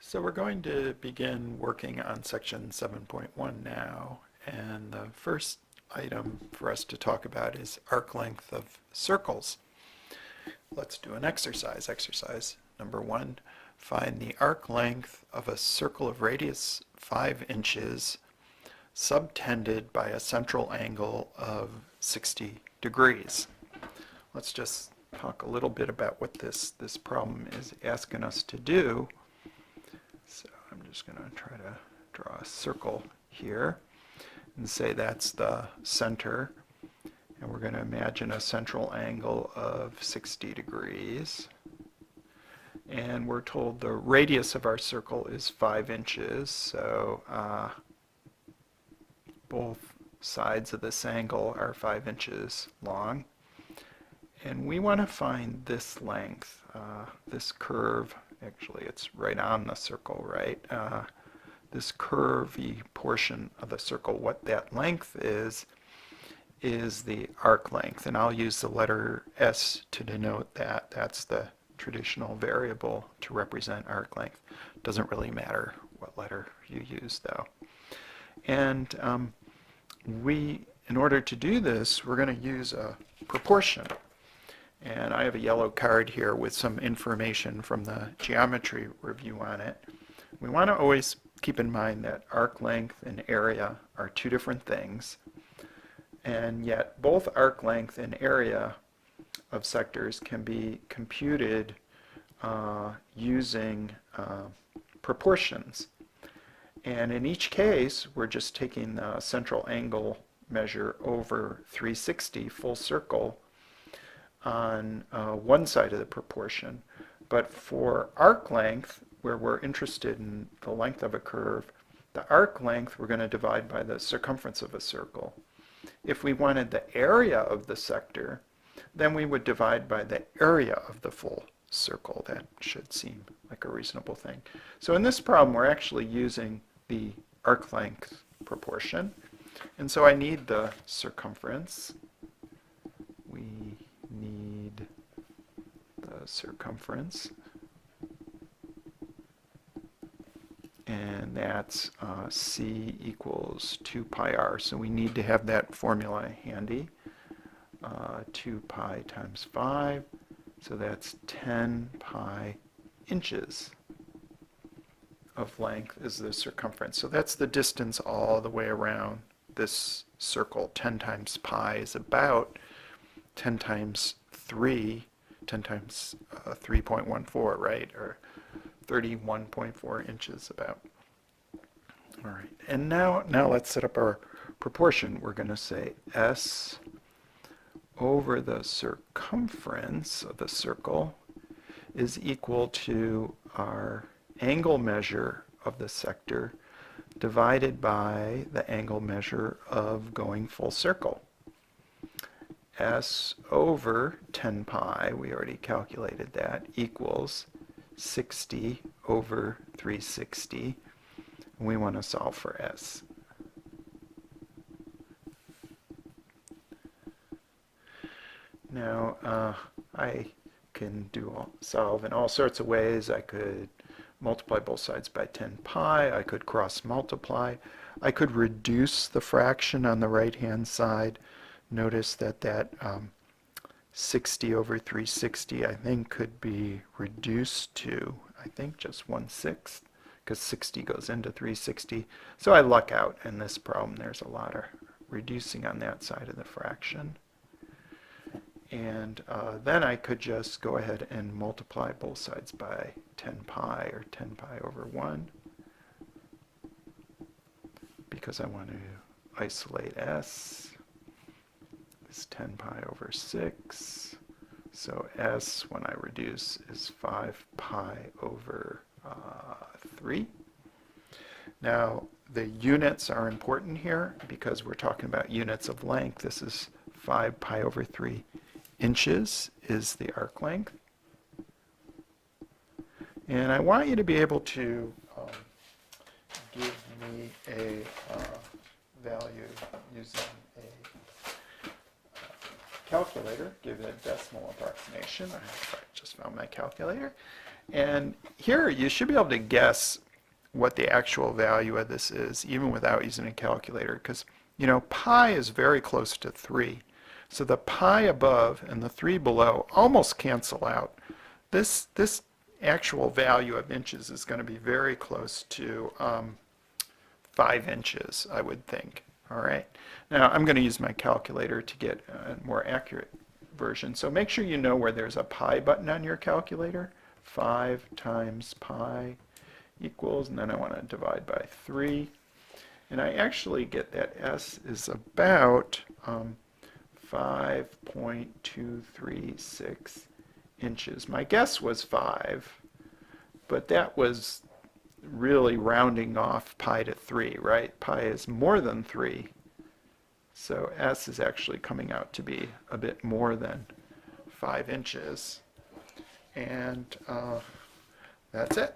So we're going to begin working on section 7.1 now, and the first item for us to talk about is arc length of circles. Let's do an exercise. Exercise number 1, find the arc length of a circle of radius 5 inches subtended by a central angle of 60 degrees. Let's just talk a little bit about what this problem is asking us to do. So I'm just going to try to draw a circle here and say that's the center. And we're going to imagine a central angle of 60 degrees. And we're told the radius of our circle is 5 inches. So both sides of this angle are 5 inches long. And we want to find this length, this curve. Actually, it's right on the circle, right? This curvy portion of the circle, what that length is the arc length. And I'll use the letter S to denote that. That's the traditional variable to represent arc length. Doesn't really matter what letter you use, though. And in order to do this, we're going to use a proportion. And I have a yellow card here with some information from the geometry review on it. We want to always keep in mind that arc length and area are two different things, and yet both arc length and area of sectors can be computed using proportions. And in each case, we're just taking the central angle measure over 360 full circle on one side of the proportion. But for arc length, where we're interested in the length of a curve, the arc length we're going to divide by the circumference of a circle. If we wanted the area of the sector, then we would divide by the area of the full circle. That should seem like a reasonable thing. So in this problem, we're actually using the arc length proportion. And so I need the circumference. We need the circumference, and that's C equals 2 pi r. So we need to have that formula handy. 2 pi times 5, so that's 10 pi inches of length is the circumference. So that's the distance all the way around this circle. 10 times pi is about 10 times 3, 10 times 3.14, right? Or 31.4 inches about. All right, and now let's set up our proportion. We're going to say S over the circumference of the circle is equal to our angle measure of the sector divided by the angle measure of going full circle. S over 10 pi, we already calculated that, equals 60 over 360. We want to solve for S. Now, I can solve in all sorts of ways. I could multiply both sides by 10 pi. I could cross multiply. I could reduce the fraction on the right-hand side. Notice that 60 over 360, I think, could be reduced to, I think, just 1/6, because 60 goes into 360. So I luck out in this problem. There's a lot of reducing on that side of the fraction. And then I could just go ahead and multiply both sides by 10 pi, or 10 pi over 1, because I want to isolate S. Is 10 pi over 6. So S, when I reduce, is 5 pi over 3. Now, the units are important here because we're talking about units of length. This is 5 pi over 3 inches is the arc length. And I want you to be able to give me a value using a calculator, give it a decimal approximation. I just found my calculator. And here you should be able to guess what the actual value of this is, even without using a calculator, because you know pi is very close to 3. So the pi above and the 3 below almost cancel out. This actual value of inches is going to be very close to 5 inches, I would think. All right. Now I'm going to use my calculator to get a more accurate version. So make sure you know where there's a pi button on your calculator. 5 times pi equals, and then I want to divide by 3. And I actually get that S is about 5.236 inches. My guess was 5, but that was really rounding off pi to 3, right? Pi is more than 3. So S is actually coming out to be a bit more than 5 inches. And that's it.